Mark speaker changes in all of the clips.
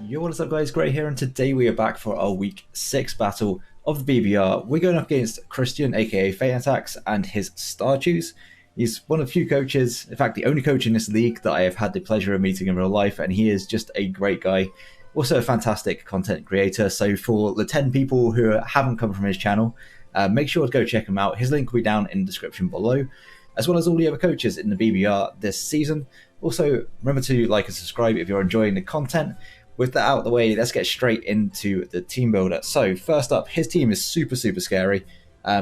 Speaker 1: Yo, what is up guys, Gray here, and today we are back for our week 6 battle of the BBR. We're going up against Christian, aka FeintAttacks, and his Starchus. He's one of the few coaches, in fact the only coach in this league that I have had the pleasure of meeting in real life, and he is just a great guy. Also a fantastic content creator, so for the 10 people who haven't come from his channel, make sure to go check him out. His link will be down in the description below, as well as all the other coaches in the BBR this season. Also, remember to like and subscribe if you're enjoying the content. With that out of the way, let's get straight into the team builder. So first up, his team is super scary.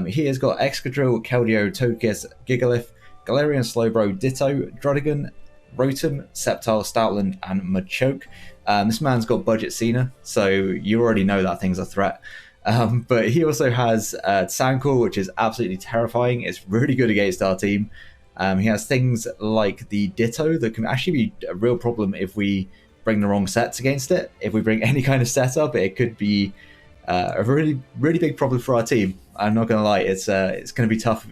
Speaker 1: He has got Excadrill, Keldeo, Togekiss, Gigalith, Galarian Slowbro, Ditto, Druddigon, Rotom, Sceptile, Stoutland, and Machoke. This man's got budget Cena, so you already know that thing's a threat. But he also has Sandcore, which is absolutely terrifying. It's really good against our team. He has things like the Ditto that can actually be a real problem if we bring the wrong sets against it. If we bring any kind of setup, it could be a really big problem for our team. I'm not gonna lie, it's going to be tough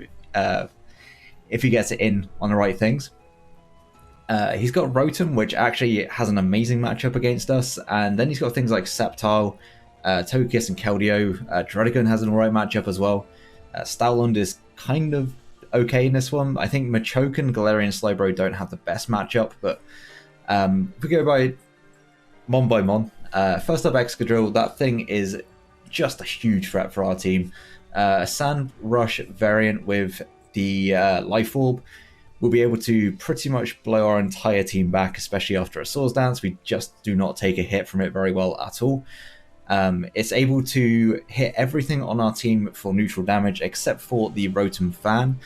Speaker 1: if he gets it in on the right things. He's got Rotom, which actually has an amazing matchup against us, and then he's got things like Sceptile, Togekiss, and Keldeo. Druddigon has an alright matchup as well. Stoutland is kind of okay in this one. I think Machoke and Galarian Slowbro don't have the best matchup, but if we go by Mon, first up Excadrill, that thing is just a huge threat for our team. Sand Rush variant with the Life Orb will be able to pretty much blow our entire team back, especially after a Swords Dance. We just do not take a hit from it very well at all. It's able to hit everything on our team for neutral damage except for the Rotom Fan,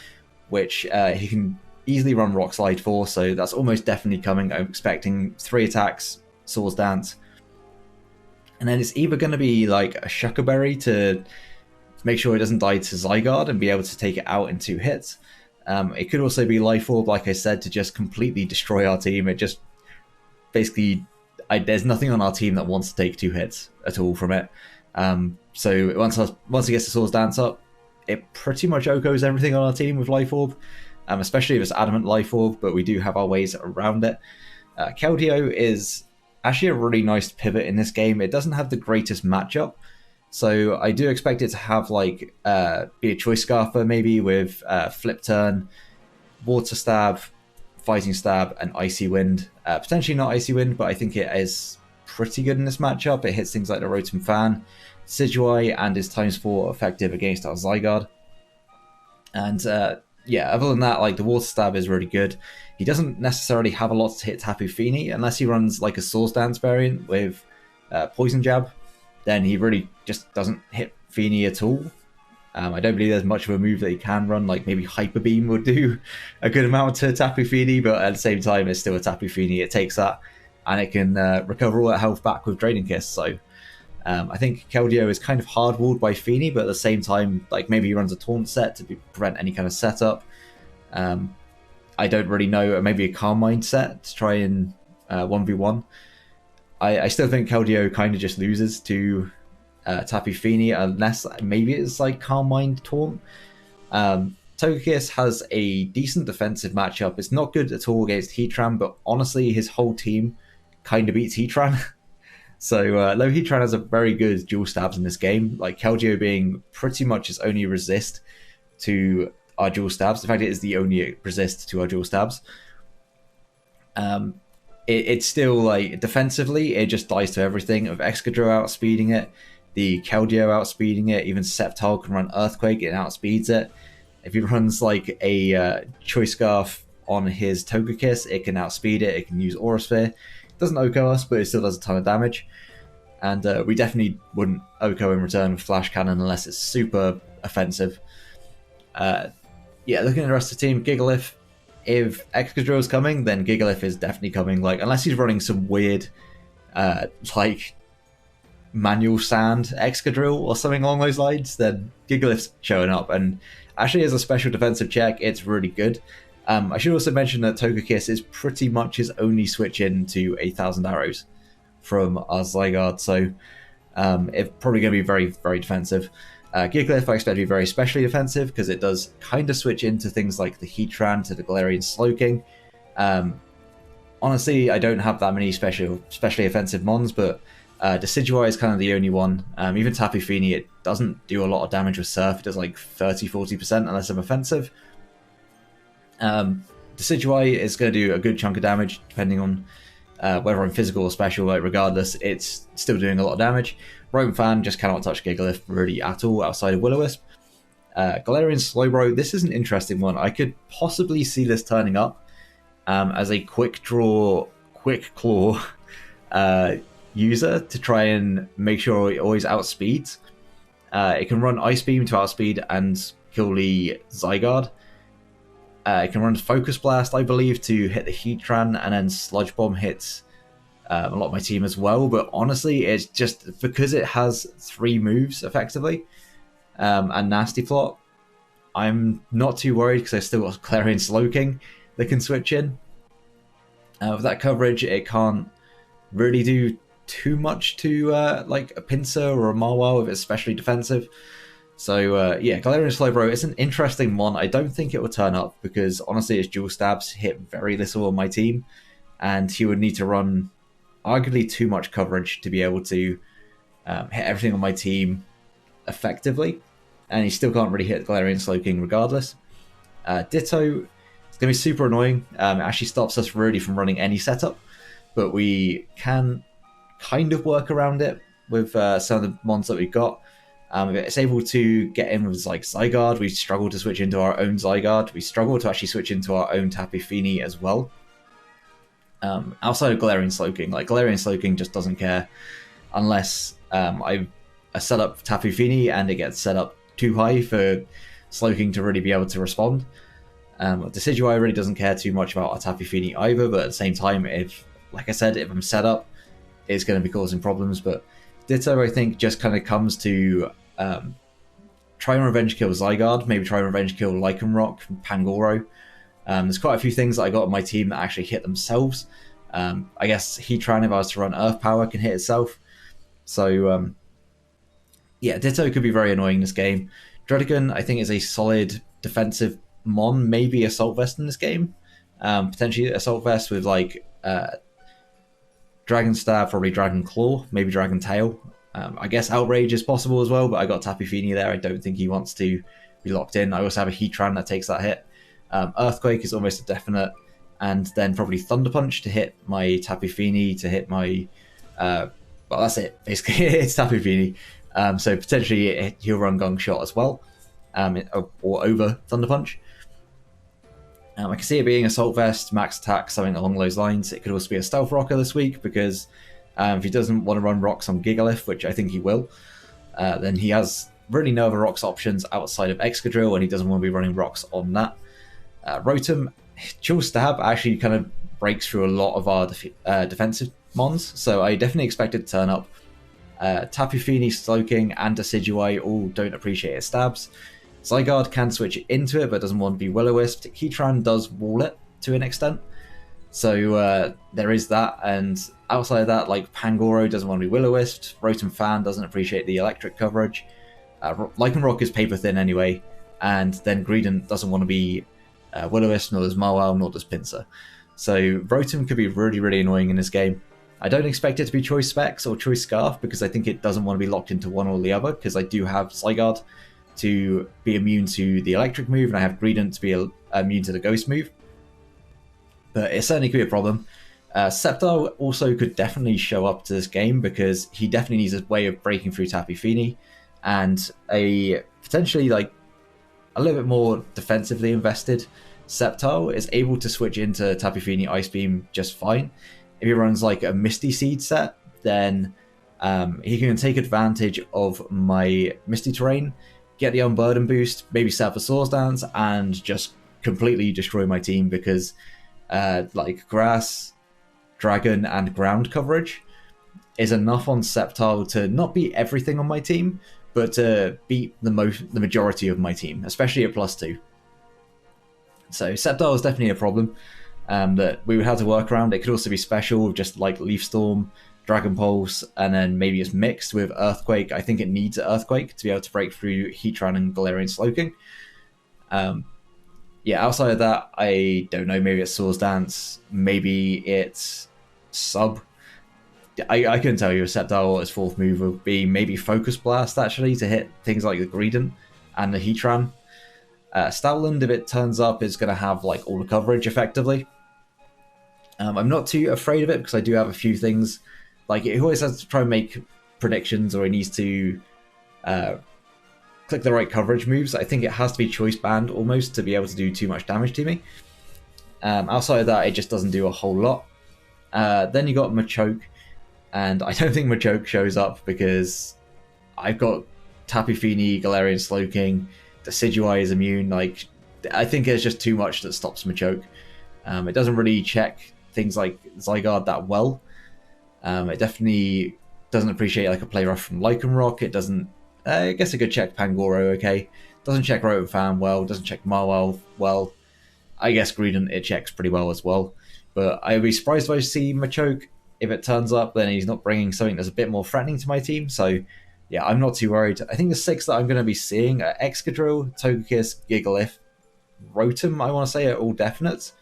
Speaker 1: which he can easily run Rock Slide for, so that's almost definitely coming. I'm expecting 3 attacks, Swords Dance. And then it's either going to be like a Shucker Berry to make sure it doesn't die to Zygarde and be able to take it out in 2 hits. It could also be Life Orb, like I said, to just completely destroy our team. It just basically, there's nothing on our team that wants to take 2 hits at all from it. So once it gets the Swords Dance up, it pretty much OHKOs everything on our team with Life Orb. Especially if it's Adamant Life Orb, but we do have our ways around it. Keldeo is actually a really nice pivot in this game. It doesn't have the greatest matchup, so I do expect it to have like be a Choice Scarfer maybe with Flip Turn, Water Stab, Fighting Stab, and Icy Wind. Potentially not Icy Wind, but I think it is pretty good in this matchup. It hits things like the Rotom Fan, Decidueye, and is ×4 effective against our Zygarde. And yeah, other than that, like the Water Stab is really good. He doesn't necessarily have a lot to hit Tapu Fini unless he runs like a Swords Dance variant with Poison Jab. Then he really just doesn't hit Fini at all. I don't believe there's much of a move that he can run, like maybe Hyper Beam would do a good amount to Tapu Fini, but at the same time it's still a Tapu Fini. It takes that and it can recover all that health back with Draining Kiss. So I think Keldeo is kind of hard-walled by Fini, but at the same time, like maybe he runs a taunt set to prevent any kind of setup. I don't really know, maybe a Calm Mind set to try and 1v1. I still think Keldeo kind of just loses to Tapu Fini, unless maybe it's like Calm Mind taunt. Togekiss has a decent defensive matchup. It's not good at all against Heatran, but honestly, his whole team kind of beats Heatran. So though Heatran has a very good dual stabs in this game, like Keldeo being pretty much his only resist to our dual stabs. In fact, it is the only resist to our dual stabs. It's still like defensively, it just dies to everything. Of Excadrill outspeeding it, the Keldeo outspeeding it, even Sceptile can run Earthquake, it outspeeds it. If he runs like a Choice Scarf on his Togekiss, it can outspeed it, it can use Aura Sphere. It doesn't OHKO us, but it still does a ton of damage. And we definitely wouldn't OHKO in return with Flash Cannon unless it's super offensive. Yeah, looking at the rest of the team, Gigalith, if Excadrill is coming, then Gigalith is definitely coming. Like, unless he's running some weird, like, manual sand Excadrill or something along those lines, then Gigalith's showing up. And actually, as a special defensive check, it's really good. I should also mention that Togekiss is pretty much his only switch in to 1,000 arrows from our Zygarde, so it's probably going to be very defensive. Gigalith I expect to be very specially defensive because it does kind of switch into things like the Heatran to the Galarian Slowking. On honestly, I don't have that many especially offensive mons, but Decidueye is kind of the only one. Even Tapu Fini, it doesn't do a lot of damage with Surf. It does like 30-40% unless I'm offensive. Decidueye is going to do a good chunk of damage depending on whether I'm physical or special. Like, regardless, it's still doing a lot of damage. Rotom Fan just cannot touch Gigalith really at all outside of Will-O-Wisp. Galarian Slowbro, this is an interesting one. I could possibly see this turning up as a quick draw, quick claw user to try and make sure it always outspeeds. It can run Ice Beam to outspeed and kill the Zygarde. It can run Focus Blast, I believe, to hit the Heatran, and then Sludge Bomb hits a lot of my team as well. But honestly, it's just because it has 3 moves effectively and Nasty Plot, I'm not too worried because I still got Galarian Slowking that can switch in. With that coverage, it can't really do too much to like a Pinsir or a Marwell if it's especially defensive. So yeah, Galarian Slowbro is an interesting one. I don't think it will turn up because honestly its dual stabs hit very little on my team, and he would need to run arguably too much coverage to be able to hit everything on my team effectively, and he still can't really hit Galarian Slowking regardless. Ditto, it's going to be super annoying. It actually stops us really from running any setup, but we can kind of work around it with some of the mons that we've got. It's able to get in with like Zygarde. We struggle to switch into our own Zygarde. We struggle to actually switch into our own Tapu Fini as well. Outside of Galarian Slowking, like Galarian Slowking just doesn't care unless I set up Tapu Fini and it gets set up too high for Slowking to really be able to respond. Decidueye really doesn't care too much about our Tapu Fini either, but at the same time, if, like I said, if I'm set up, it's going to be causing problems. But Ditto, I think, just kind of comes to try and revenge kill Zygarde, maybe try and revenge kill Lycanroc from Pangoro. There's quite a few things that I got on my team that actually hit themselves. I guess Heatran, if I was to run Earth Power, can hit itself. So yeah, Ditto could be very annoying in this game. Druddigon, I think, is a solid defensive mon, maybe Assault Vest in this game. Potentially Assault Vest with like Dragon Stab, probably Dragon Claw, maybe Dragon Tail. I guess Outrage is possible as well, but I got Tapu Fini there. I don't think he wants to be locked in. I also have a Heatran that takes that hit. Earthquake is almost a definite, and then probably Thunder Punch to hit my Tapu Fini, to hit my... well, that's it, basically. It's Tapu Fini. So potentially he'll run Gong Shot as well, or over Thunder Punch. I can see it being Assault Vest, Max Attack, something along those lines. It could also be a Stealth Rocker this week because if he doesn't want to run rocks on Gigalith, which I think he will, then he has really no other rocks options outside of Excadrill, and he doesn't want to be running rocks on that. Rotom, Dual Stab actually kind of breaks through a lot of our defensive mons, so I definitely expect it to turn up. Tapu Fini, Slowking, and Decidueye all don't appreciate its stabs. Zygarde can switch into it, but doesn't want to be Will-O-Wisp. Heatran does wall it to an extent. So there is that, and outside of that, like Pangoro doesn't want to be Will-O-Wisp. Rotom Fan doesn't appreciate the electric coverage. Lycanroc is paper thin anyway, and then Greedent doesn't want to be Will-O-Wisp, nor does Marwell, nor does Pinsir. So Rotom could be really, really annoying in this game. I don't expect it to be Choice Specs or Choice Scarf because I think it doesn't want to be locked into one or the other, because I do have Zygarde to be immune to the electric move, and I have Greedent to be immune to the ghost move. But it certainly could be a problem. Sceptile also could definitely show up to this game because he definitely needs a way of breaking through Tapu Fini, and a potentially like a little bit more defensively invested Sceptile is able to switch into Tapu Fini Ice Beam just fine. If he runs like a Misty Seed set, then he can take advantage of my Misty Terrain, get the Unburden boost, maybe set up a Swords Dance, and just completely destroy my team because like Grass, Dragon, and Ground coverage is enough on Sceptile to not beat everything on my team, but to beat the majority of my team, especially at +2. So Sceptile is definitely a problem that we would have to work around. It could also be special, just like Leaf Storm, Dragon Pulse, and then maybe it's mixed with Earthquake. I think it needs Earthquake to be able to break through Heatran and Galarian Slowking. yeah, outside of that, I don't know. Maybe it's Swords Dance. Maybe it's Sub. I couldn't tell you. Sceptile, his fourth move would be maybe Focus Blast, actually, to hit things like the Greedent and the Heatran. Stoutland, if it turns up, is going to have like all the coverage effectively. I'm not too afraid of it because I do have a few things. Like, he always has to try and make predictions, or he needs to click the right coverage moves. I think it has to be choice banned almost to be able to do too much damage to me. Outside of that, it just doesn't do a whole lot. Then you got Machoke, and I don't think Machoke shows up because I've got Tapu Fini, Galarian Slowking, Decidueye is immune. Like, I think there's just too much that stops Machoke. It doesn't really check things like Zygarde that well. It definitely doesn't appreciate like a play rough from Lycanroc. It doesn't. I guess it could check Pangoro okay. Doesn't check Rotom well. Doesn't check Marwell well. I guess Greedent it checks pretty well as well. But I'd be surprised if I see Machoke. If it turns up, then he's not bringing something that's a bit more threatening to my team. So yeah, I'm not too worried. I think the 6 that I'm going to be seeing are Excadrill, Togekiss, Gigalith, Rotom, I want to say, are all definites.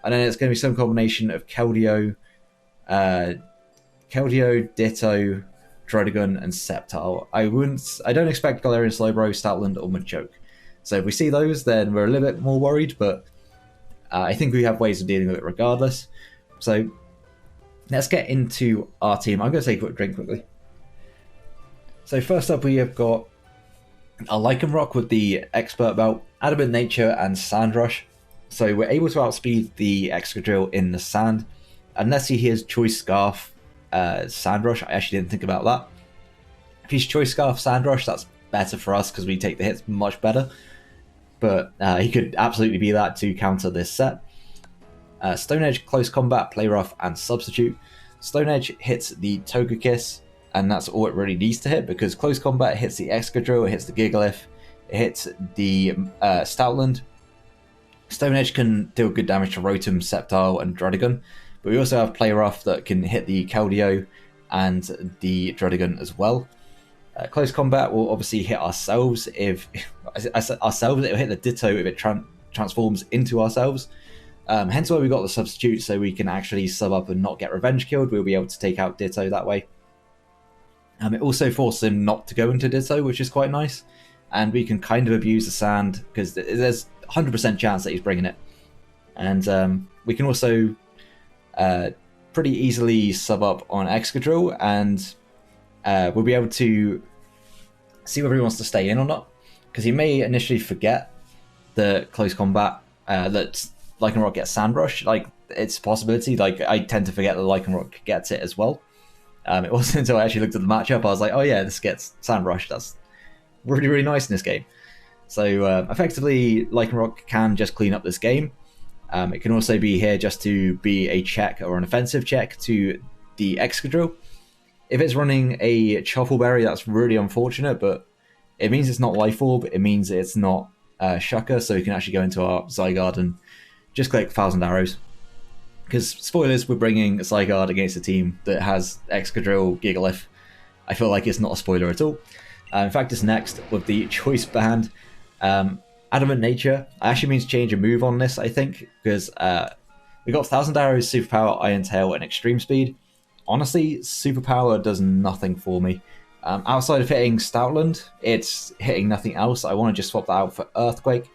Speaker 1: And then it's going to be some combination of Keldeo, Ditto, Druddigon, and Sceptile. I don't expect Galarian Slowbro, Stoutland, or Machoke. So if we see those, then we're a little bit more worried, but I think we have ways of dealing with it regardless. So let's get into our team. I'm going to take a quick drink quickly. So first up, we have got a Lycanroc with the Expert Belt, Adamant Nature, and Sand Rush. So we're able to outspeed the Excadrill in the sand. Unless he hears Choice Scarf, Sand Rush. I actually didn't think about that. If he's Choice Scarf, Sand Rush, that's better for us because we take the hits much better. But he could absolutely be that to counter this set. Stone Edge, Close Combat, Play Rough, and Substitute. Stone Edge hits the Togekiss, and that's all it really needs to hit because Close Combat hits the Excadrill, it hits the Gigalith, it hits the Stoutland. Stone Edge can deal good damage to Rotom, Sceptile, and Druddigon, but we also have Play Rough that can hit the Keldeo and the Druddigon as well. Close Combat will obviously hit ourselves if ourselves. It will hit the Ditto if it transforms into ourselves. Hence why we got the Substitute, so we can actually sub up and not get Revenge killed. We'll be able to take out Ditto that way. It also forces him not to go into Ditto, which is quite nice. And we can kind of abuse the sand because there's 100% chance that he's bringing it. And we can also pretty easily sub up on Excadrill, and we'll be able to see whether he wants to stay in or not. Because he may initially forget the Close Combat that Lycanroc gets Sand Rush. Like, it's a possibility. Like, I tend to forget that Lycanroc gets it as well. It wasn't until I actually looked at the matchup I was like, oh yeah, this gets Sand Rush. That's really, really nice in this game. So effectively, Lycanroc can just clean up this game. It can also be here just to be a check or an offensive check to the Excadrill. If it's running a Choppleberry, that's really unfortunate, but it means it's not Life Orb. It means it's not Shucker, so we can actually go into our Zygarde and just click 1,000 Arrows. Because, spoilers, we're bringing a Zygarde against a team that has Excadrill, Gigalith. I feel like it's not a spoiler at all. In fact, it's next with the Choice Band. Adamant Nature. I actually mean to change a move on this, I think, because we got 1,000 Arrows, Superpower, Iron Tail, and Extreme Speed. Honestly, Superpower does nothing for me. Outside of hitting Stoutland, it's hitting nothing else. I want to just swap that out for Earthquake,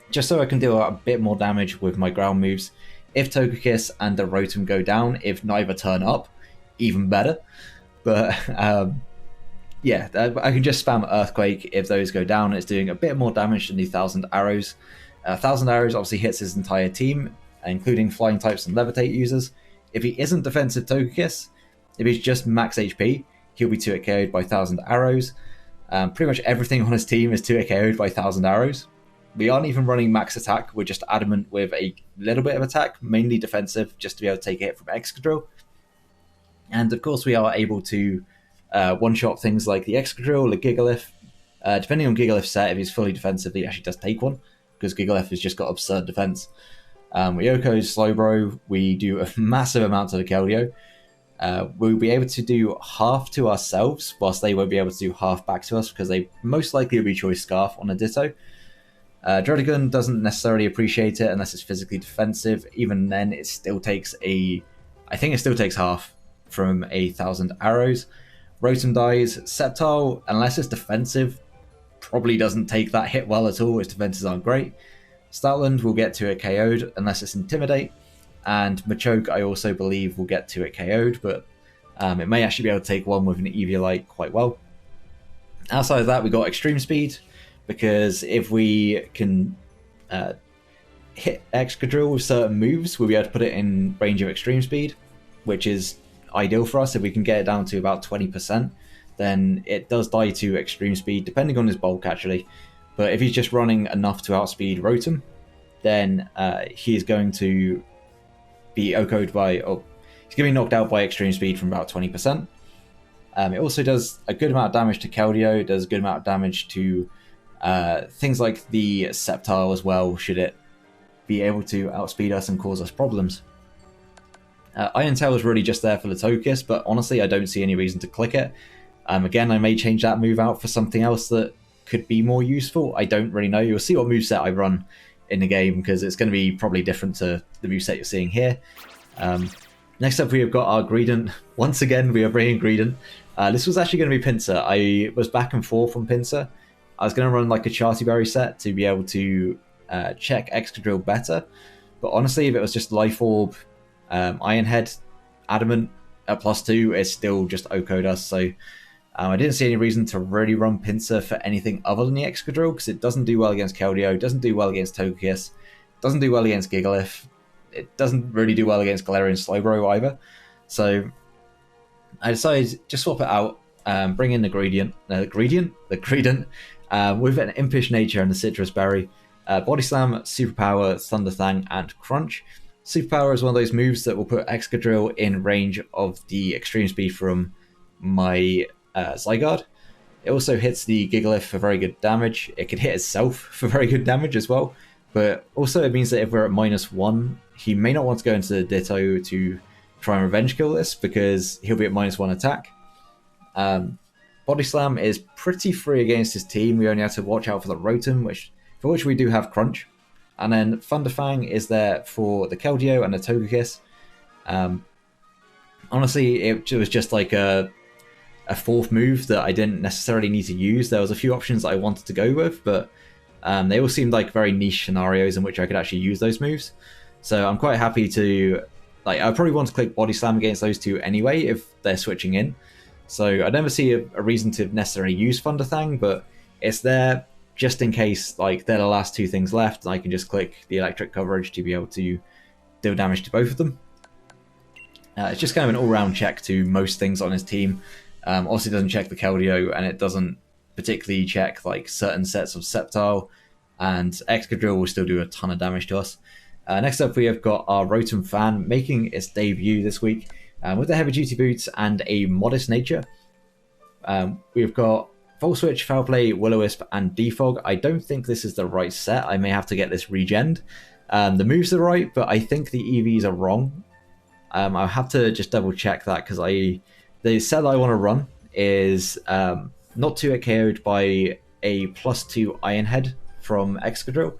Speaker 1: just so I can deal a bit more damage with my ground moves. If Togekiss and the Rotom go down, if neither turn up, even better. But yeah, I can just spam Earthquake if those go down. It's doing a bit more damage than the 1,000 Arrows. 1,000 Arrows obviously hits his entire team, including Flying types and Levitate users. If he isn't defensive Togekiss, if he's just max HP, he'll be 2-hit KO'd by 1,000 Arrows. Pretty much everything on his team is 2-hit KO'd by 1,000 Arrows. We aren't even running max attack, we're just adamant with a little bit of attack, mainly defensive, just to be able to take a hit from Excadrill. And of course we are able to one-shot things like the Excadrill, the Gigalith. Depending on Gigalith's set, if he's fully defensive, he actually does take one, because Gigalith has just got absurd defense. Ryoko's Slowbro, we do a massive amount to the Keldeo. We'll be able to do half to ourselves, whilst they won't be able to do half back to us, because they most likely will be Choice Scarf on a Ditto. Dredagon doesn't necessarily appreciate it unless it's physically defensive. Even then, it still takes I think it still takes half from 1,000 arrows. Rotom dies. Sceptile, unless it's defensive, probably doesn't take that hit well at all. Its defenses aren't great. Stoutland will get to it KO'd unless it's Intimidate. And Machoke, I also believe, will get to it KO'd, but it may actually be able to take one with an Eviolite quite well. Outside of that, we got Extreme Speed, because if we can hit Excadrill with certain moves, we'll be able to put it in range of Extreme Speed, which is ideal for us. If we can get it down to about 20%, then it does die to Extreme Speed, depending on his bulk actually. But if he's just running enough to outspeed Rotom, then he is going to be OHKO'd by, or he's going to be knocked out by Extreme Speed from about 20%. It also does a good amount of damage to Keldeo, it does a good amount of damage to things like the Sceptile as well, should it be able to outspeed us and cause us problems. Iron Tail is really just there for the Togekiss, but honestly I don't see any reason to click it. Again, I may change that move out for something else that could be more useful. I don't really know. You'll see what moveset I run in the game, because it's going to be probably different to the moveset you're seeing here. Next up, we have got our Greedent. Once again, we are bringing Greedent. This was actually going to be Pinsir. I was back and forth on Pinsir. I was going to run like a Chartyberry set to be able to check Excadrill better, but honestly, if it was just Life Orb, Iron Head, Adamant at +2, it's still just OHKO'd us, so I didn't see any reason to really run Pinsir for anything other than the Excadrill, because it doesn't do well against Keldeo, doesn't do well against Togekiss, doesn't do well against Gigalith, it doesn't really do well against Galarian Slowbro either. So I decided to swap it out, bring in the Greedent with an Impish Nature and the Citrus Berry, Body Slam, Superpower, Thunder Thang, and Crunch. Superpower is one of those moves that will put Excadrill in range of the Extreme Speed from my Zygarde. It also hits the Gigalith for very good damage. It could hit itself for very good damage as well, but also it means that if we're at -1, he may not want to go into the Ditto to try and revenge kill this, because he'll be at -1 attack. Body Slam is pretty free against his team. We only have to watch out for the Rotom, for which we do have Crunch. And then Thunder Fang is there for the Keldeo and the Togekiss. Honestly, it was just like a fourth move that I didn't necessarily need to use. There was a few options that I wanted to go with, but they all seemed like very niche scenarios in which I could actually use those moves. So I'm quite happy to, I probably want to click Body Slam against those two anyway if they're switching in. So I never see a reason to necessarily use Thunder Thang, but it's there just in case they're the last two things left, and I can just click the electric coverage to be able to deal damage to both of them. It's just kind of an all-round check to most things on his team. Obviously, it doesn't check the Keldeo, and it doesn't particularly check certain sets of Sceptile, and Excadrill will still do a ton of damage to us. Next up, we have got our Rotom Fan making its debut this week with the heavy-duty boots and a modest nature. We've got Full Switch, Foul Play, Will-O-Wisp, and Defog. I don't think this is the right set. I may have to get this regened. The moves are right, but I think the EVs are wrong. I'll have to just double check that, because the set that I want to run is not to get KO'd by a +2 Iron Head from Excadrill,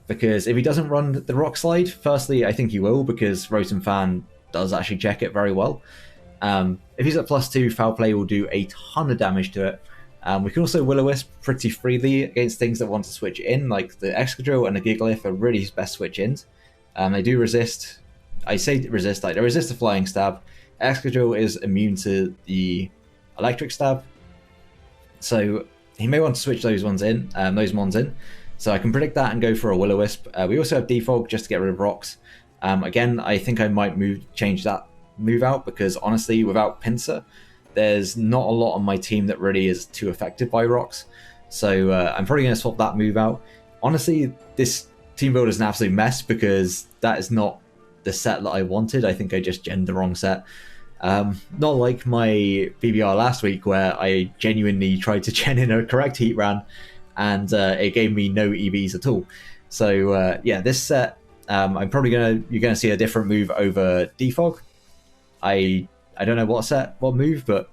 Speaker 1: because if he doesn't run the Rock Slide, firstly, I think he will, because Rotom Fan does actually check it very well. If he's at +2, Foul Play will do a ton of damage to it. We can also Will-O-Wisp pretty freely against things that want to switch in, like the Excadrill and the Gigalith are really his best switch-ins. They do resist, I say resist, they resist the Flying Stab. Excadrill is immune to the Electric Stab, so he may want to switch those mons in. So I can predict that and go for a Will-O-Wisp. We also have Defog just to get rid of rocks. Again, I think I might change that move out, because honestly, without Pinsir, there's not a lot on my team that really is too affected by rocks. So I'm probably going to swap that move out. Honestly, this team build is an absolute mess, because that is not the set that I wanted. I think I just genned the wrong set. Not like my BBR last week, where I genuinely tried to gen in a correct heat ran, and it gave me no EVs at all. So yeah, this set, you're gonna see a different move over Defog. I don't know what move, but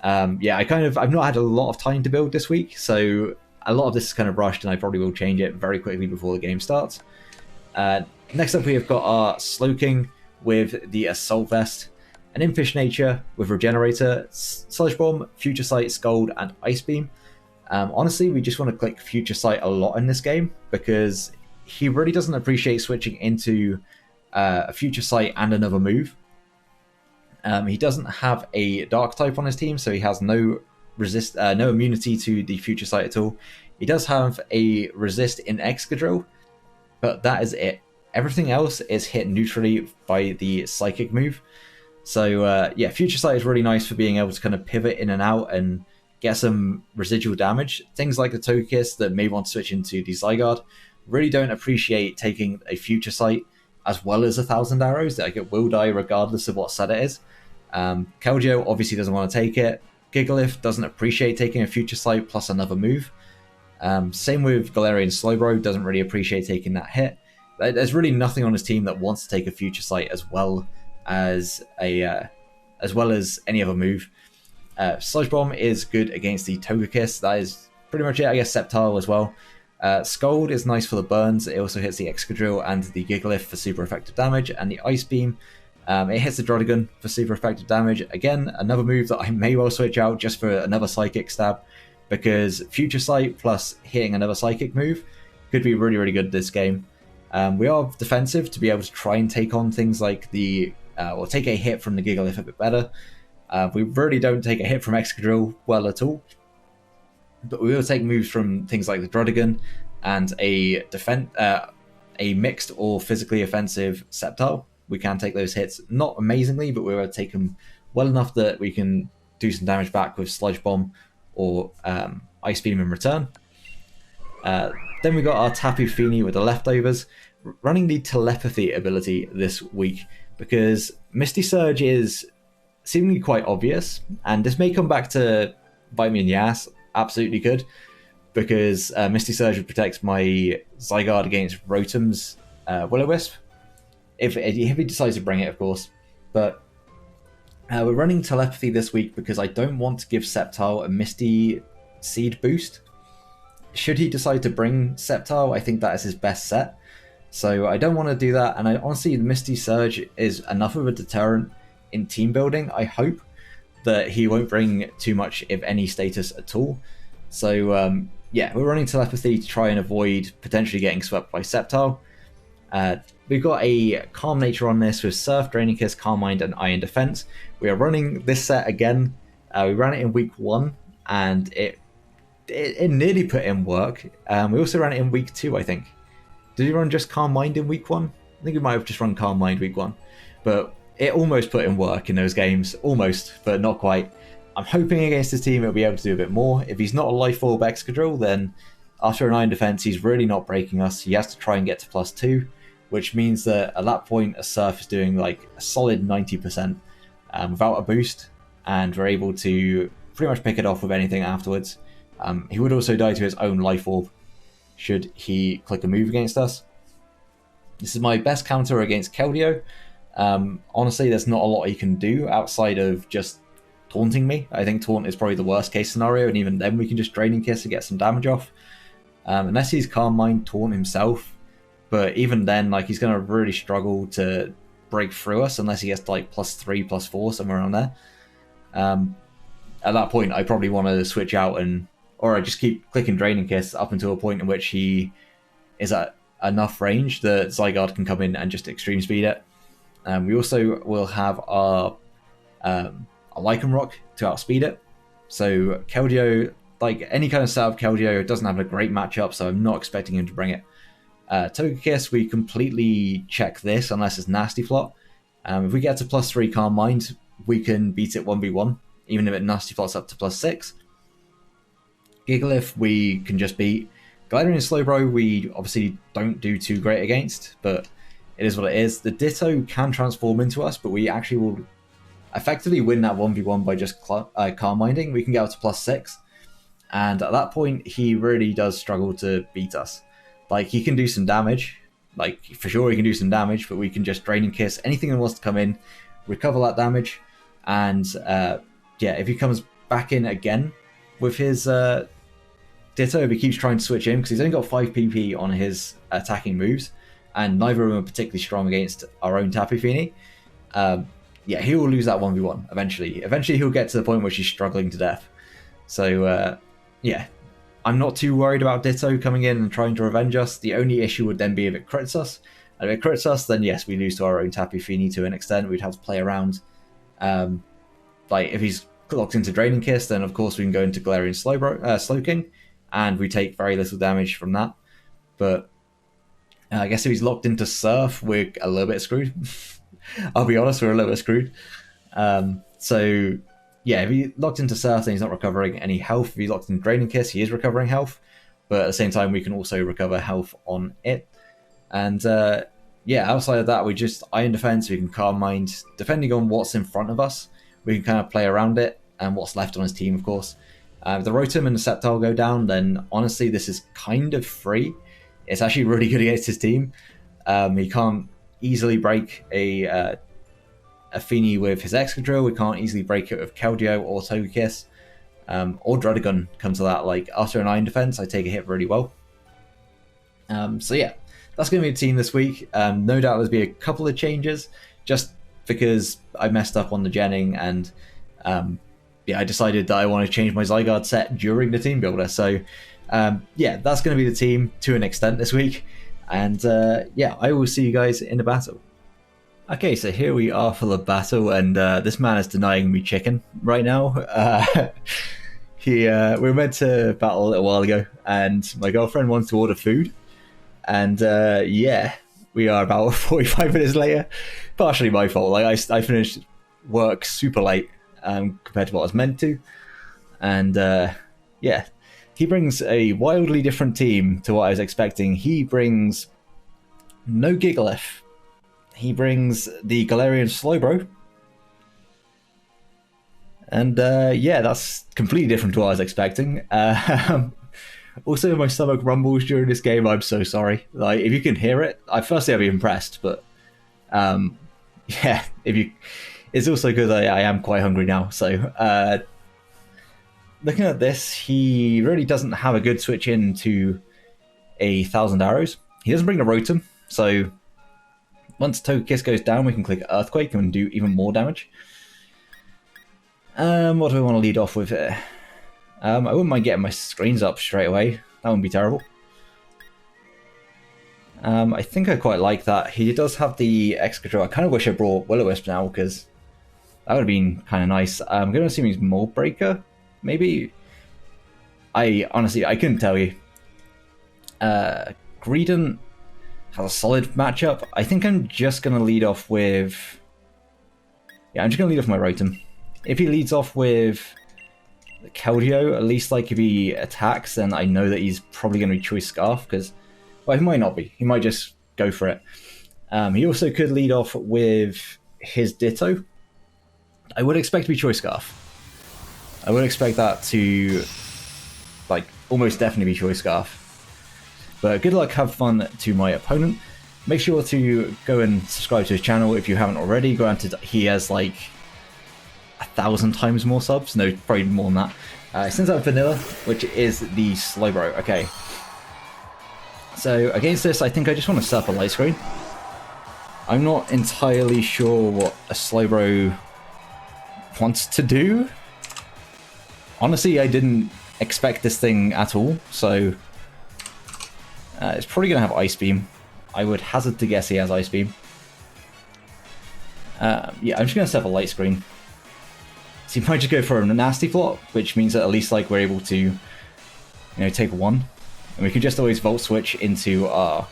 Speaker 1: yeah, I've not had a lot of time to build this week, so a lot of this is kind of rushed, and I probably will change it very quickly before the game starts. Next up, we have got our Slowking with the Assault Vest, an Impish Nature with Regenerator, Sludge Bomb, Future Sight, Scald, and Ice Beam. Honestly, we just want to click Future Sight a lot in this game because he really doesn't appreciate switching into a Future Sight and another move. He doesn't have a Dark type on his team, so he has no immunity to the Future Sight at all. He does have a resist in Excadrill, but that is it. Everything else is hit neutrally by the Psychic move. So yeah, Future Sight is really nice for being able to kind of pivot in and out and get some residual damage. Things like the Togekiss that may want to switch into the Zygarde really don't appreciate taking a Future Sight as well as 1,000 arrows. Like, it will die regardless of what set it is. Keldeo obviously doesn't want to take it. Gigalith doesn't appreciate taking a Future Sight plus another move. Same with Galarian Slowbro, doesn't really appreciate taking that hit. There's really nothing on his team that wants to take a Future Sight as well as any other move. Sludge Bomb is good against the Togekiss. That is pretty much it. I guess Sceptile as well. Scald is nice for the burns. It also hits the Excadrill and the Gigalith for super effective damage, and the Ice Beam. It hits the Druddigon for super effective damage. Again, another move that I may well switch out just for another Psychic stab, because Future Sight plus hitting another Psychic move could be really, really good this game. We are defensive to be able to try and take on things like or take a hit from the Gigalith a bit better. We really don't take a hit from Excadrill well at all, but we will take moves from things like the Druddigon and a mixed or physically offensive Sceptile. We can take those hits, not amazingly, but we will take them well enough that we can do some damage back with Sludge Bomb or Ice Beam in return. Then we got our Tapu Fini with the leftovers, running the Telepathy ability this week because Misty Surge is seemingly quite obvious, and this may come back to bite me in the ass. Absolutely could, because Misty Surge would protect my Zygarde against Rotom's Will-O-Wisp, if he decides to bring it, of course. But we're running Telepathy this week because I don't want to give Sceptile a Misty Seed boost. Should he decide to bring Sceptile, I think that is his best set. So I don't want to do that, and honestly, the Misty Surge is enough of a deterrent in team building. I hope that he won't bring too much, if any, status at all. So yeah, we're running Telepathy to try and avoid potentially getting swept by Sceptile. We've got a Calm Nature on this with Surf, Draining Kiss, Calm Mind, and Iron Defense. We are running this set again. We ran it in week 1, and it nearly put in work. We also ran it in week 2, I think. Did we run just Calm Mind in week 1? I think we might have just run Calm Mind week 1. But it almost put in work in those games. Almost, but not quite. I'm hoping against his team he'll be able to do a bit more. If he's not a Life Orb Excadrill, then after an Iron Defense, he's really not breaking us. He has to try and get to +2, which means that at that point, a Surf is doing like a solid 90% without a boost, and we're able to pretty much pick it off with anything afterwards. He would also die to his own Life Orb should he click a move against us. This is my best counter against Keldeo. Honestly, there's not a lot he can do outside of just taunting me. I think taunt is probably the worst case scenario, and even then we can just Draining Kiss to get some damage off. Unless he's Calm Mind taunt himself, but even then, like, he's going to really struggle to break through us unless he gets to like +3, +4, somewhere around there. At that point, I probably want to switch out or I just keep clicking Draining Kiss up until a point in which he is at enough range that Zygarde can come in and just extreme speed it. We also will have our Lycanroc to outspeed it. So Keldeo, like any kind of setup, Keldeo doesn't have a great matchup, so I'm not expecting him to bring it. Togekiss, we completely check this unless it's Nasty Plot. If we get to +3 Calm Mind, we can beat it 1v1, even if it Nasty Plots up to +6. Gigalith, we can just beat. Galarian Slowbro, we obviously don't do too great against, but it is what it is. The Ditto can transform into us, but we actually will effectively win that 1v1 by just Calm Minding. We can get up to +6, and at that point, he really does struggle to beat us. Like, he can do some damage, like, for sure he can do some damage, but we can just Draining Kiss anything that wants to come in, recover that damage, and yeah, if he comes back in again with his Ditto, but he keeps trying to switch in because he's only got 5 PP on his attacking moves, and neither of them are particularly strong against our own Tapu Fini. Yeah, he will lose that 1v1 eventually. Eventually he'll get to the point where she's struggling to death. So, yeah, I'm not too worried about Ditto coming in and trying to revenge us. The only issue would then be if it crits us. And if it crits us, then yes, we lose to our own Tapu Fini to an extent. We'd have to play around. Like, if he's locked into Draining Kiss, then of course we can go into Galarian Slowking, and we take very little damage from that. But I guess if he's locked into Surf, we're a little bit screwed. I'll be honest, we're a little bit screwed. So, yeah, if he's locked into Surf, then he's not recovering any health. If he's locked in Draining Kiss, he is recovering health. But at the same time, we can also recover health on it. And, yeah, outside of that, we just Iron Defense, we can Calm Mind. Depending on what's in front of us, we can kind of play around it, and what's left on his team, of course. If the Rotom and the Sceptile go down, then honestly, this is kind of free. It's actually really good against his team. He can't easily break a Fini with his Excadrill. We can't easily break it with Keldeo or Togekiss. Or Druddigon comes to that. Like, after an Iron Defense, I take a hit really well. So yeah, that's going to be the team this week. No doubt there's be a couple of changes, just because I messed up on the genning, and yeah, I decided that I want to change my Zygarde set during the team builder. So yeah, that's going to be the team to an extent this week. And yeah, I will see you guys in the battle. Okay, so here we are for the battle, and this man is denying me chicken right now. We were meant to battle a little while ago, and my girlfriend wants to order food. And yeah, we are about 45 minutes later. Partially my fault. Like, I finished work super late compared to what I was meant to. And yeah, he brings a wildly different team to what I was expecting. He brings no Gigalith. He brings the Galarian Slowbro. And yeah, that's completely different to what I was expecting. Also, my stomach rumbles during this game. I'm so sorry. Like, if you can hear it, firstly I'd be impressed, but yeah, it's also because I am quite hungry now. So looking at this, he really doesn't have a good switch into a 1,000 Arrows. He doesn't bring the Rotom, so once Togekiss goes down, we can click Earthquake and do even more damage. What do I want to lead off with here? I wouldn't mind getting my screens up straight away. That wouldn't be terrible. I think I quite like that. He does have the Excadrill. I kind of wish I brought Will-O-Wisp now, because that would have been kind of nice. I'm going to assume he's Mold Breaker, maybe? Honestly, I couldn't tell you. Greedent has a solid matchup. I think I'm just going to lead off with... Yeah, I'm just going to lead off my Rotom. If he leads off with Keldeo, at least like if he attacks, then I know that he's probably going to be Choice Scarf, because, well, he might not be. He might just go for it. He also could lead off with his Ditto. I would expect to be Choice Scarf. I would expect that to, like, almost definitely be Choice Scarf. But good luck, have fun to my opponent. Make sure to go and subscribe to his channel if you haven't already. Granted, he has like 1,000 times more subs. No, probably more than that. Since I'm Vanilla, which is the Slowbro. Okay. So against this, I think I just want to set up a light screen. I'm not entirely sure what a Slowbro wants to do. Honestly, I didn't expect this thing at all, so it's probably going to have Ice Beam. I would hazard to guess he has Ice Beam. Yeah, I'm just going to set up a light screen. So you might just go for a nasty flop, which means that at least like we're able to, you know, take one, and we can just always Volt Switch into our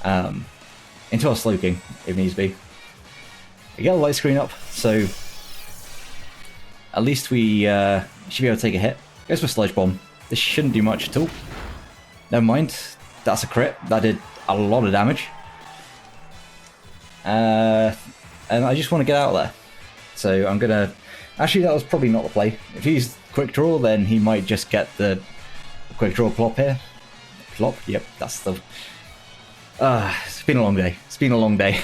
Speaker 1: Slowking if needs be. We get a light screen up, so at least we should be able to take a hit. Goes for Sludge Bomb. This shouldn't do much at all. Never mind. That's a crit. That did a lot of damage. And I just want to get out of there. So I'm going to... Actually, that was probably not the play. If he's Quick Draw, then he might just get the Quick Draw Plop here. Plop? Yep, that's the... it's been a long day. It's been a long day.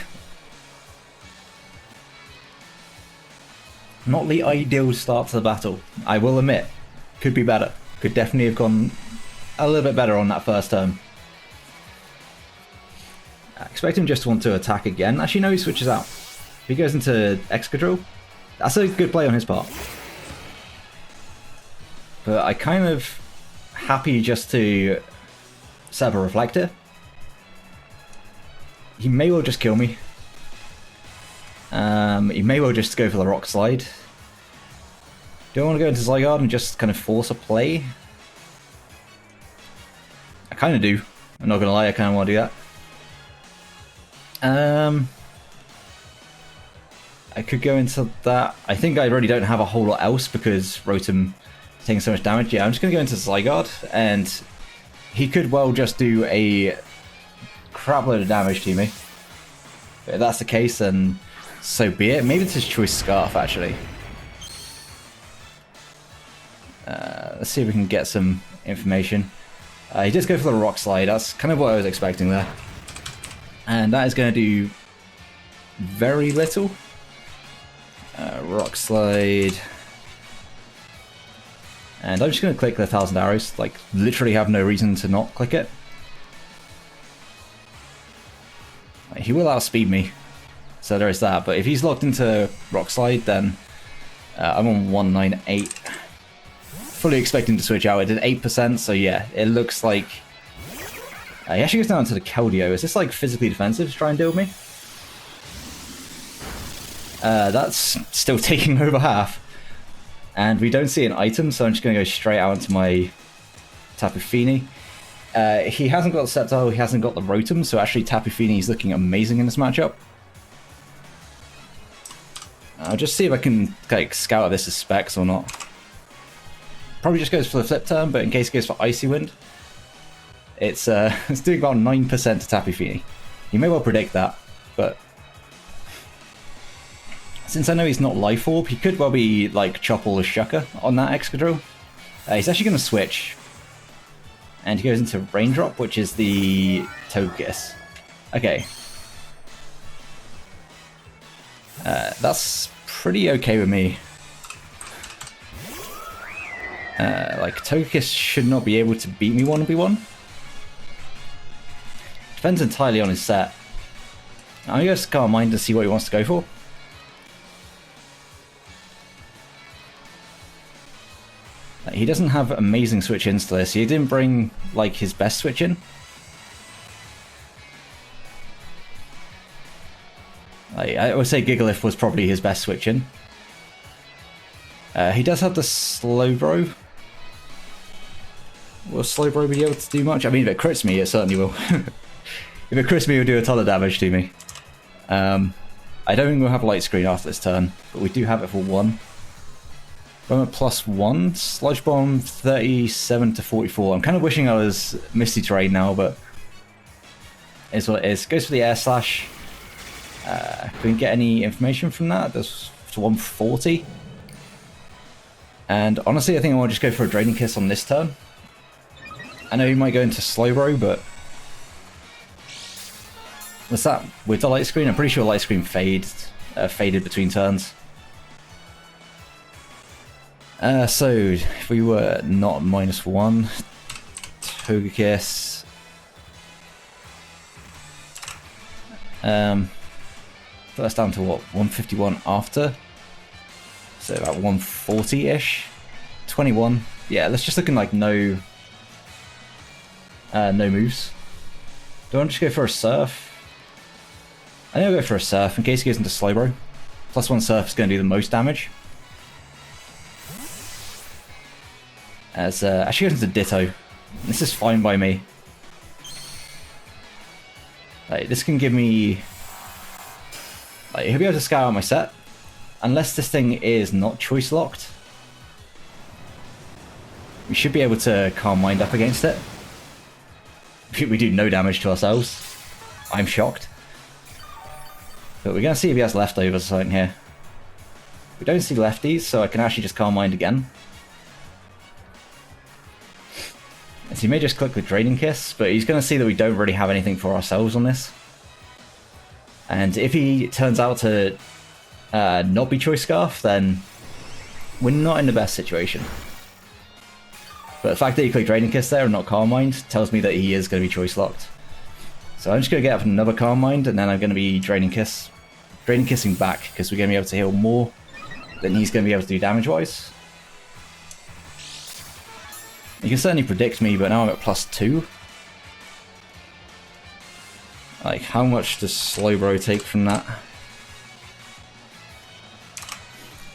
Speaker 1: Not the ideal start to the battle. I will admit. Could be better. Could definitely have gone a little bit better on that first turn. I expect him just to want to attack again. Actually, no, he switches out. If he goes into Excadrill, that's a good play on his part. But I kind of happy just to set up a Reflector. He may well just kill me. He may well just go for the Rock Slide. Do I want to go into Zygarde and just kind of force a play? I kind of do. I'm not going to lie, I kind of want to do that. I could go into that. I think I really don't have a whole lot else because Rotom is taking so much damage. Yeah, I'm just going to go into Zygarde, and he could well just do a crap load of damage to me. But if that's the case, then so be it. Maybe it's his choice Scarf, actually. Let's see if we can get some information. He does go for the Rock Slide. That's kind of what I was expecting there. And that is going to do very little. Rock Slide. And I'm just going to click the 1,000 Arrows. Like, literally have no reason to not click it. He will outspeed me. So there is that. But if he's locked into Rock Slide, then I'm on 198. Fully expecting to switch out. It did 8%, so yeah, it looks like... he actually goes down to the Keldeo. Is this like physically defensive to try and deal with me? That's still taking over half. And we don't see an item, so I'm just going to go straight out into my Tapu Fini. He hasn't got the Sceptile, he hasn't got the Rotom, so actually Tapu Fini is looking amazing in this matchup. I'll just see if I can like scout if this is specs or not. Probably just goes for the flip turn, but in case it goes for Icy Wind, it's doing about 9% to Tapu Fini. You may well predict that, but since I know he's not Life Orb, he could well be like Chopple or Shucker on that Excadrill. He's actually going to switch, and he goes into Raindrop, which is the Togekiss. Okay. That's pretty okay with me. Like, Togekiss should not be able to beat me 1v1. Depends entirely on his set. I guess Calm Mind to see what he wants to go for. He doesn't have amazing switch-ins to this. He didn't bring, like, his best switch-in. I would say Gigalith was probably his best switch-in. He does have the Slowbro. Will Slowbro be able to do much? I mean, if it crits me, it certainly will. If it crits me, it will do a ton of damage to me. I don't think we'll have Light Screen after this turn, but we do have it for 1. I'm at +1. Sludge Bomb 37 to 44. I'm kind of wishing I was Misty Terrain now, but it's what it is. Goes for the Air Slash. Can we get any information from that? That's to 140. And honestly, I think I want to just go for a Draining Kiss on this turn. I know he might go into Slowbro, but what's that with the Light Screen? I'm pretty sure Light Screen faded between turns. So if we were not -1, Togekiss. First down to what, 151 after? So about 140-ish. 21. Yeah, that's just looking like no moves. Do I want to just go for a Surf? I think I'll go for a Surf in case he goes into Slowbro. +1 Surf is going to do the most damage. As actually goes into Ditto. This is fine by me. Like, this can give me... Like, he'll be able to scout out my set. Unless this thing is not choice locked, we should be able to Calm Mind up against it. We do no damage to ourselves. I'm shocked. But we're going to see if he has leftovers or something here. We don't see lefties, so I can actually just Calm Mind again. So he may just click with Draining Kiss, but he's going to see that we don't really have anything for ourselves on this. And if he turns out to not be Choice Scarf, then we're not in the best situation. But the fact that he clicked Draining Kiss there and not Calm Mind tells me that he is going to be choice locked. So I'm just going to get up another Calm Mind, and then I'm going to be Draining Kissing back, because we're going to be able to heal more than he's going to be able to do damage-wise. You can certainly predict me, but now I'm at +2. Like, how much does Slowbro take from that?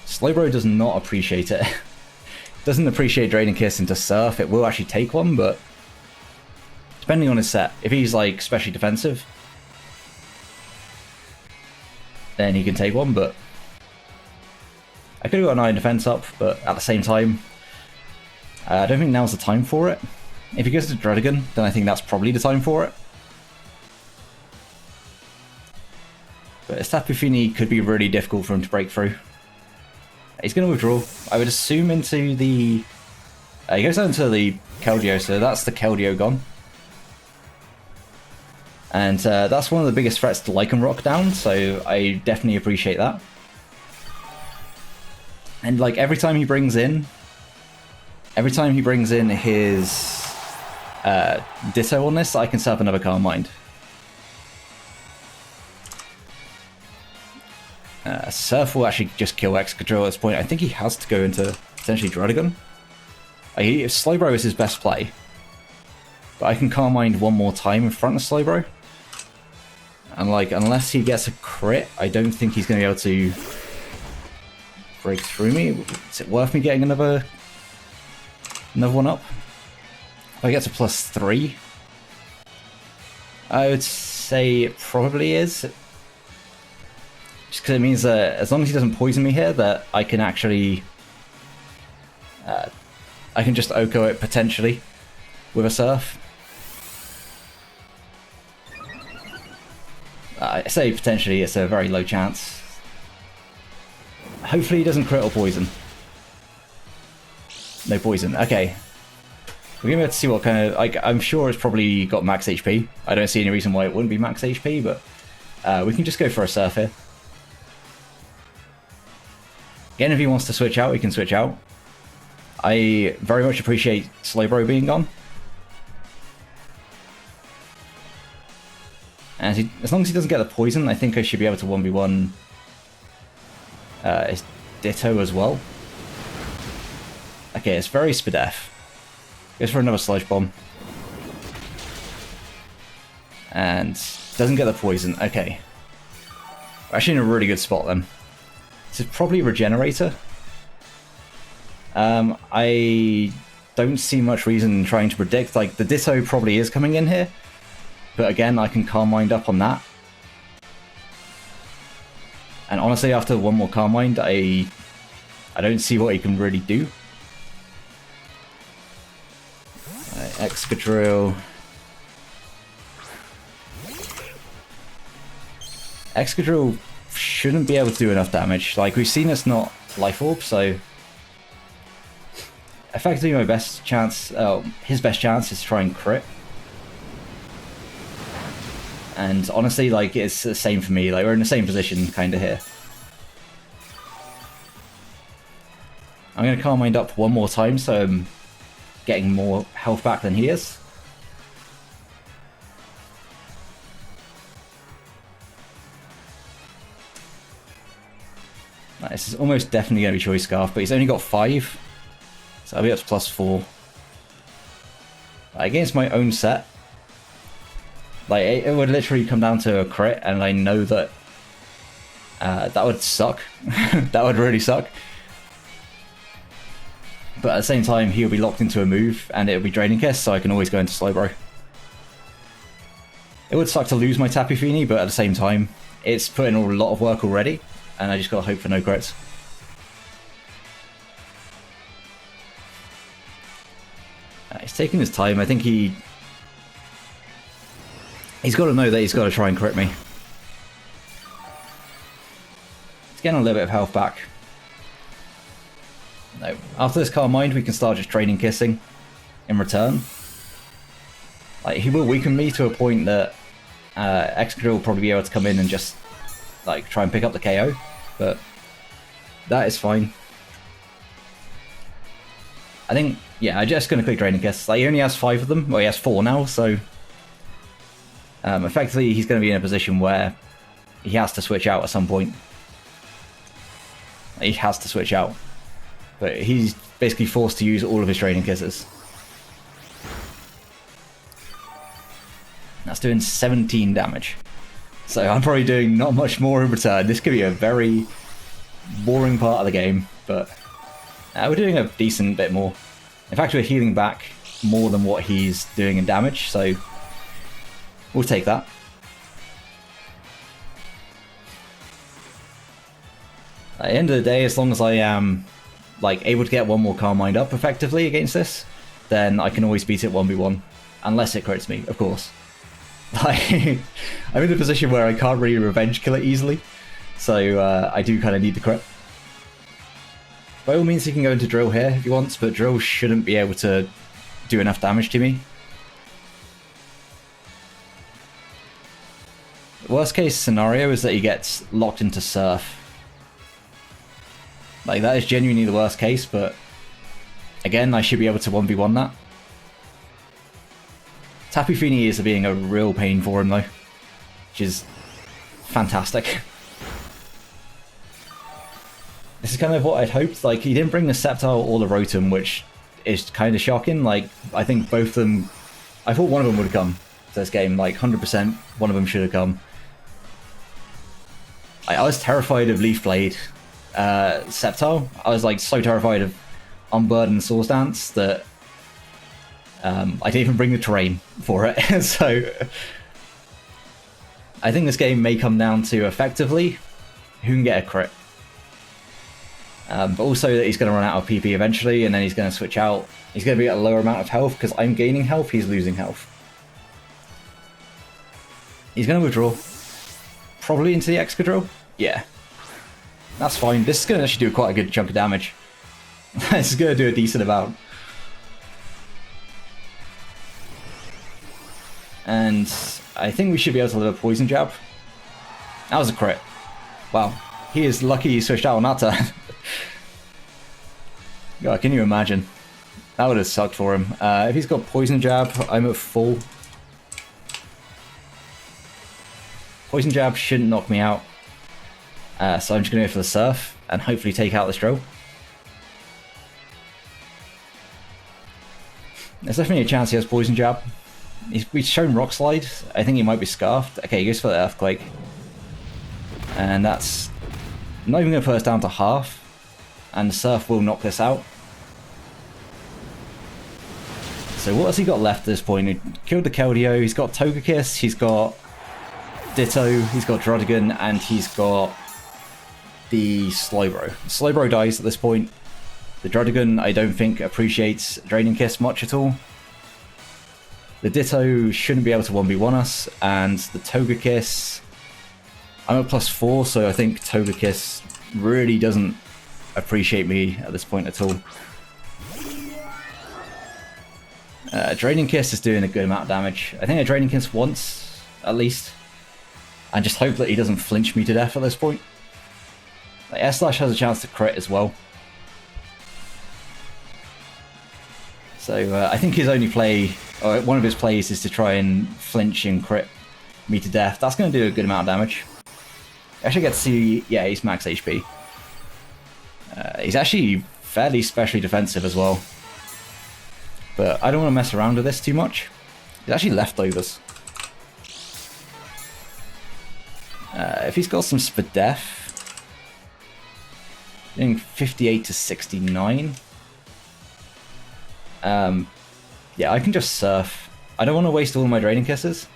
Speaker 1: Slowbro does not appreciate it. Doesn't appreciate Draining Kiss into Surf. It will actually take one, but depending on his set, if he's like especially defensive, then he can take one, but I could have got an Iron Defense up, but at the same time, I don't think now's the time for it. If he goes to Dredagon, then I think that's probably the time for it. But Tapu Fini could be really difficult for him to break through. He's going to withdraw, I would assume, into the... he goes down to the Keldeo, so that's the Keldeo gone. And that's one of the biggest threats to Lycanroc down, so I definitely appreciate that. And like every time he brings in his Ditto on this, I can set up another Calm Mind. Surf will actually just kill Excadrill at this point. I think he has to go into potentially Dredagon. Slowbro is his best play, but I can Calm Mind one more time in front of Slowbro. And like, unless he gets a crit, I don't think he's going to be able to break through me. Is it worth me getting another one up? If I get to +3, I would say it probably is. Just because it means that as long as he doesn't poison me here, that I can actually... I can just Oko it potentially with a Surf. I say potentially, it's a very low chance. Hopefully he doesn't crit or poison. No poison, okay. We're gonna be able to see what kind of... like, I'm sure it's probably got max HP. I don't see any reason why it wouldn't be max HP, but we can just go for a Surf here. Again, if he wants to switch out, he can switch out. I very much appreciate Slowbro being gone. And as long as he doesn't get the poison, I think I should be able to 1v1 his Ditto as well. Okay, it's very Spadef. Goes for another Sludge Bomb. And doesn't get the poison. Okay. We're actually in a really good spot then. This is probably Regenerator. I don't see much reason in trying to predict. Like, the Ditto probably is coming in here. But again, I can Calm Mind up on that. And honestly, after one more Calm Mind, I don't see what he can really do. Excadrill. Excadrill shouldn't be able to do enough damage. Like, we've seen it's not Life Orb, so... effectively my best chance, his best chance is to try and crit. And honestly, like, it's the same for me. Like, we're in the same position, kind of, here. I'm going to Calm Mind up one more time, so I'm getting more health back than he is. This is almost definitely going to be Choice Scarf, but he's only got 5. So I'll be up to +4. Against my own set, like, it would literally come down to a crit, and I know that that would suck. That would really suck. But at the same time, he'll be locked into a move, and it'll be Draining Kiss, so I can always go into Slowbro. It would suck to lose my Tapu Fini, but at the same time, it's put in a lot of work already, and I just gotta hope for no crits. He's taking his time. I think he's got to know that he's got to try and crit me. He's getting a little bit of health back. No. After this Calm Mind, we can start just Draining Kissing in return. Like, he will weaken me to a point that Excadrill will probably be able to come in and just, like, try and pick up the KO. But that is fine. I think, yeah, I'm just going to click Draining Kiss. Like, he only has 5 of them. Well, he has 4 now, so... effectively, he's going to be in a position where he has to switch out at some point. He has to switch out. But he's basically forced to use all of his Draining Kisses. That's doing 17 damage. So I'm probably doing not much more in return. This could be a very boring part of the game, but we're doing a decent bit more. In fact, we're healing back more than what he's doing in damage, so we'll take that. At the end of the day, as long as I am like able to get one more Calm Mind up effectively against this, then I can always beat it 1v1. Unless it crits me, of course. Like, I'm in a position where I can't really revenge kill it easily, so I do kind of need the crit. By all means, he can go into Drill here if he wants, but Drill shouldn't be able to do enough damage to me. Worst case scenario is that he gets locked into Surf. Like, that is genuinely the worst case, but again, I should be able to 1v1 that. Tapu Fini is being a real pain for him though, which is fantastic. This is kind of what I'd hoped. Like, he didn't bring the Sceptile or the Rotom, which is kind of shocking. Like, I think both of them... I thought one of them would have come to this game. Like, 100% one of them should have come. I was terrified of Leaf Blade Sceptile. I was like so terrified of Unburden Swords Dance that I didn't even bring the terrain for it. So I think this game may come down to effectively who can get a crit. But also that he's going to run out of PP eventually, and then he's going to switch out. He's going to be at a lower amount of health because I'm gaining health, he's losing health. He's going to withdraw. Probably into the Excadrill? Yeah. That's fine. This is going to actually do quite a good chunk of damage. This is going to do a decent amount. And I think we should be able to live a Poison Jab. That was a crit. Wow. He is lucky he switched out on that turn. God, can you imagine? That would have sucked for him. If he's got Poison Jab, I'm at full. Poison Jab shouldn't knock me out. So I'm just going to go for the Surf and hopefully take out this drill. There's definitely a chance he has Poison Jab. We've shown Rock Slide. I think he might be Scarfed. Okay, he goes for the Earthquake. And that's not even going to put us down to half. And the Surf will knock this out. So what has he got left at this point? He killed the Keldeo, he's got Togekiss, he's got Ditto, he's got Druddigon, and he's got the Slowbro. Slowbro dies at this point. The Druddigon I don't think appreciates Draining Kiss much at all. The Ditto shouldn't be able to 1v1 us, and the Togekiss... I'm at +4, so I think Togekiss really doesn't appreciate me at this point at all. Draining Kiss is doing a good amount of damage. I think I Draining Kiss once, at least. And just hope that he doesn't flinch me to death at this point. Like, S-Slash has a chance to crit as well. So I think his only play, or one of his plays, is to try and flinch and crit me to death. That's going to do a good amount of damage. I actually get to see, yeah, he's max HP. He's actually fairly specially defensive as well. But I don't want to mess around with this too much. He's actually leftovers. If he's got some Spadef, doing 58 to 69. Yeah, I can just Surf. I don't want to waste all my Draining Kisses.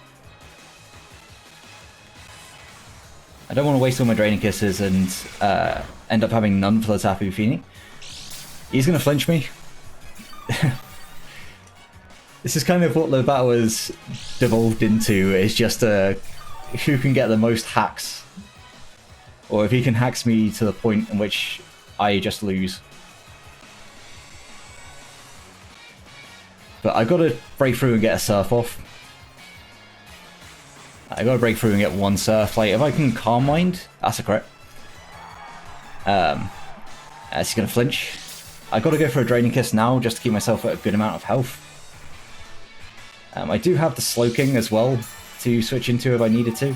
Speaker 1: I don't want to waste all my Draining Kisses and end up having none for the Tapu Fini. He's going to flinch me. This is kind of what the battle has devolved into, is just who can get the most hacks. Or if he can hacks me to the point in which I just lose. But I've got to break through and get a Surf off. I've got to break through and get one Surf. Like, if I can Calm Mind, that's a crit. As he's going to flinch. I got to go for a Draining Kiss now just to keep myself at a good amount of health. I do have the Slowking as well to switch into if I needed to.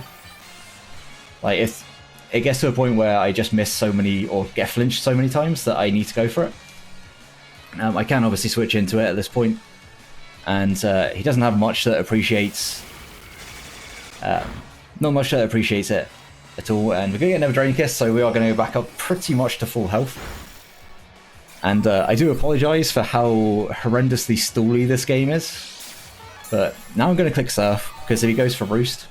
Speaker 1: Like, if it gets to a point where I just miss so many, or get flinched so many times that I need to go for it, I can obviously switch into it at this point. And he doesn't have much that appreciates... not much that appreciates it at all. And we're going to get another Draining Kiss, so we are going to go back up pretty much to full health. And I do apologise for how horrendously stally this game is. But now I'm going to click Surf, because if he goes for Roost,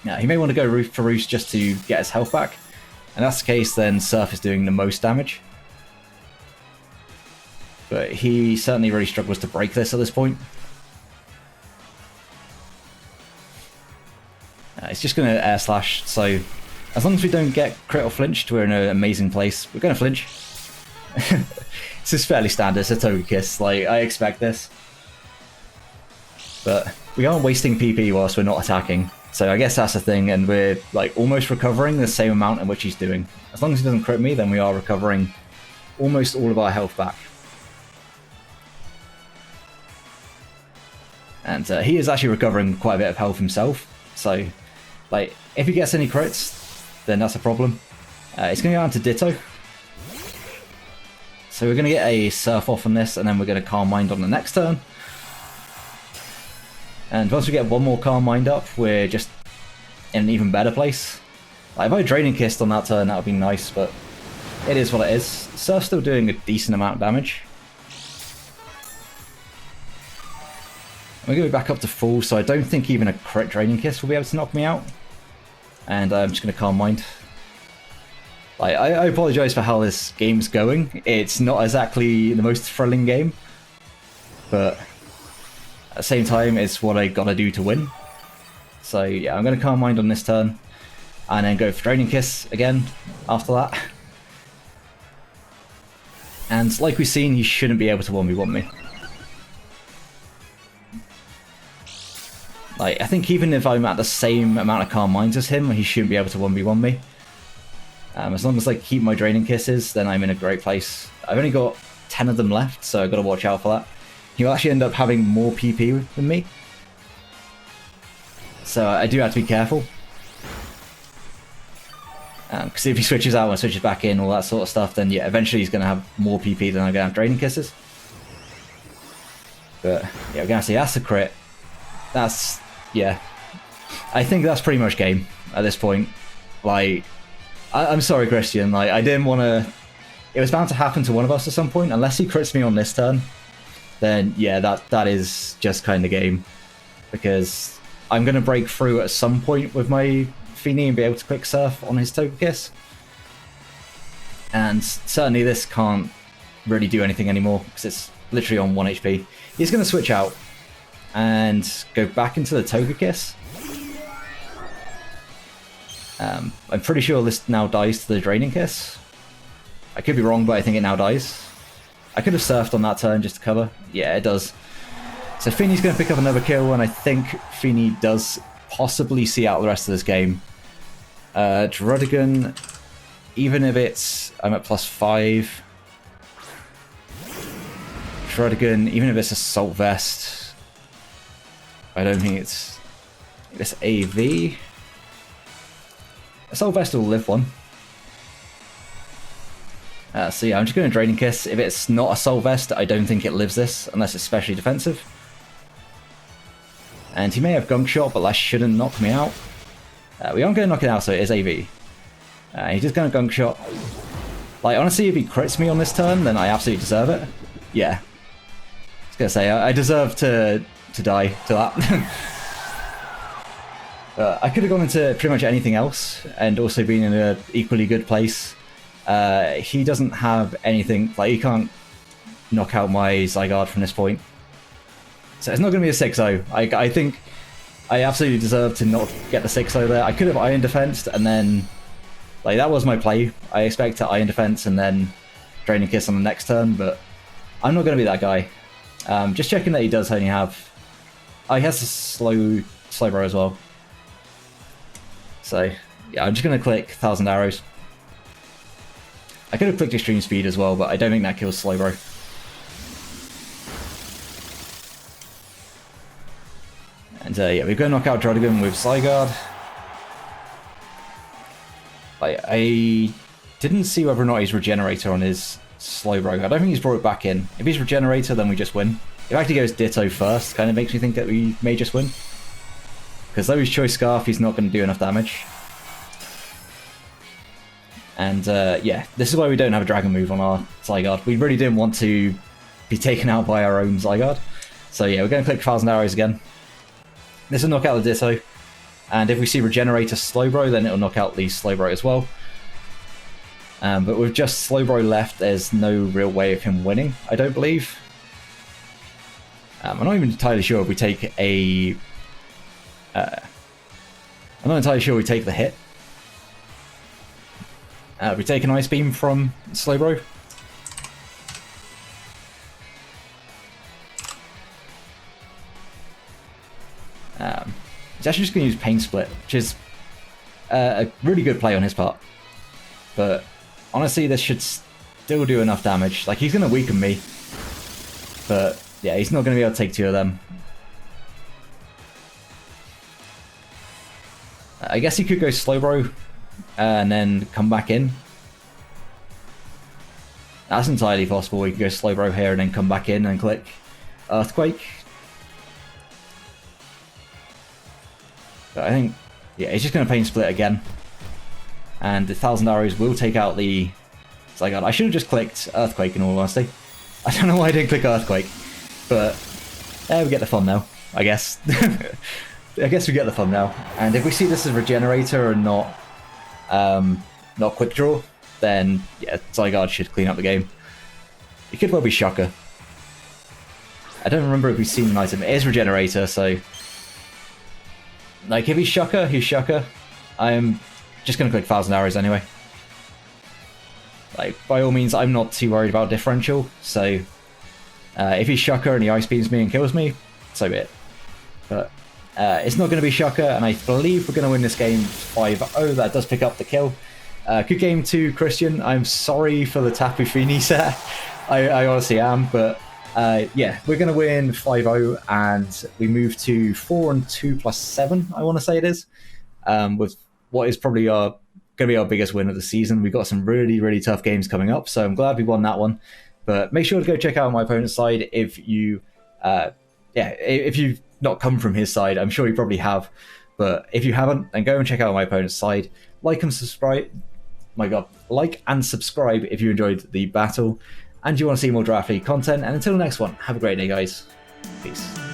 Speaker 1: he may want to go for Roost just to get his health back. And if that's the case, then Surf is doing the most damage. But he certainly really struggles to break this at this point. It's just going to Air Slash, so as long as we don't get crit or flinched, we're in an amazing place. We're going to flinch. This is fairly standard, it's a Toga Kiss, like, I expect this. But we aren't wasting PP whilst we're not attacking, so I guess that's the thing, and we're like almost recovering the same amount in which he's doing. As long as he doesn't crit me, then we are recovering almost all of our health back. And he is actually recovering quite a bit of health himself, so like if he gets any crits, then that's a problem. It's going to go down to Ditto. So we're going to get a Surf off on this, and then we're going to Calm Mind on the next turn. And once we get one more Calm Mind up, we're just in an even better place. Like, if I Draining Kissed on that turn, that would be nice, but it is what it is. Surf's still doing a decent amount of damage. We're going to be back up to full, so I don't think even a crit Draining Kiss will be able to knock me out. And I'm just going to Calm Mind. Like, I apologise for how this game's going. It's not exactly the most thrilling game, but at the same time, it's what I gotta do to win. So yeah, I'm gonna Calm Mind on this turn, and then go for Draining Kiss again after that. And like we've seen, he shouldn't be able to 1v1 me. Like, I think even if I'm at the same amount of Calm Minds as him, he shouldn't be able to 1v1 me. As long as I keep my Draining Kisses, then I'm in a great place. I've only got 10 of them left, so I've got to watch out for that. He'll actually end up having more PP than me. So I do have to be careful. Because if he switches out and switches back in, all that sort of stuff, then yeah, eventually he's going to have more PP than I'm going to have Draining Kisses. But yeah, we're going to see that's a crit. That's, yeah. I think that's pretty much game at this point. Like, I'm sorry, Christian. Like, I didn't want to... It was bound to happen to one of us at some point. Unless he crits me on this turn, then yeah, that is just kind of game. Because I'm going to break through at some point with my Fini and be able to quick Surf on his Toga Kiss. And certainly this can't really do anything anymore, because it's literally on 1 HP. He's going to switch out and go back into the Toga Kiss. I'm pretty sure this now dies to the Draining Kiss. I could be wrong, but I think it now dies. I could have Surfed on that turn just to cover. Yeah, it does. So Fini's going to pick up another kill, and I think Fini does possibly see out the rest of this game. Drudigan, even if it's... I'm at +5. Drudigan, even if it's Assault Vest, I don't think it's... This AV... Assault Vest will live one. So yeah, I'm just going to Draining Kiss. If it's not Assault Vest, I don't think it lives this, unless it's specially defensive. And he may have Gunk Shot, but that shouldn't knock me out. We aren't going to knock it out, so it is AV. He's just going to Gunk Shot. Like, honestly, if he crits me on this turn, then I absolutely deserve it. Yeah. I was going to say, I deserve to die to that. I could have gone into pretty much anything else, and also been in an equally good place. He doesn't have anything, like, he can't knock out my Zygarde from this point. So it's not going to be a 6-0. I think I absolutely deserve to not get the 6-0 there. I could have Iron Defense, and then, like, that was my play. I expect to Iron Defense and then Draining Kiss on the next turn, but I'm not going to be that guy. Just checking that he does only have... Oh, he has a slow bro as well. So, yeah, I'm just going to click 1,000 Arrows. I could have clicked extreme speed as well, but I don't think that kills Slowbro. And yeah, we're going to knock out Druddigan with Zygarde. I didn't see whether or not he's Regenerator on his Slowbro. I don't think he's brought it back in. If he's Regenerator, then we just win. If it actually goes Ditto first, kind of makes me think that we may just win. Because though he's Choice Scarf, he's not going to do enough damage. And yeah, this is why we don't have a Dragon move on our Zygarde. We really didn't want to be taken out by our own Zygarde. So yeah, we're going to click 1000 Arrows again. This will knock out the Ditto. And if we see Regenerator Slowbro, then it'll knock out the Slowbro as well. But with just Slowbro left, there's no real way of him winning, I don't believe. I'm not even entirely sure if we take a... I'm not entirely sure we take the hit. We take an Ice Beam from Slowbro. He's actually just going to use Pain Split, which is a really good play on his part. But honestly, this should still do enough damage. Like, he's going to weaken me. But yeah, he's not going to be able to take two of them. I guess he could go Slowbro and then come back in. That's entirely possible. We could go Slowbro here and then come back in and click Earthquake. But I think, yeah, he's just going to Pain Split again. And the 1000 Arrows will take out the Zygarde. I should have just clicked Earthquake in all honesty. I don't know why I didn't click Earthquake. But there we get the thumbnail, I guess. I guess we get the thumbnail. And if we see this as Regenerator and not Quick Draw, then yeah, Zygarde should clean up the game. It could well be Shocker. I don't remember if we've seen an item. It is Regenerator, so... Like, if he's Shocker, he's Shocker. I'm just going to click 1000 Arrows anyway. Like, by all means, I'm not too worried about differential, so... if he's Shocker and he Ice Beams me and kills me, so be it. But it's not going to be Shocker, and I believe we're going to win this game 5-0. That does pick up the kill. Good game to Christian. I'm sorry for the Tapu Fini set. I honestly am, but yeah, we're going to win 5-0, and we move to 4-2 plus 7, I want to say it is, with what is probably going to be our biggest win of the season. We've got some really, really tough games coming up, so I'm glad we won that one. But make sure to go check out my opponent's side if you, yeah, if you've not come from his side. I'm sure you probably have, but if you haven't, then go and check out my opponent's side. Like and subscribe. My God, like and subscribe if you enjoyed the battle and you want to see more Draft League content. And until the next one, have a great day, guys. Peace.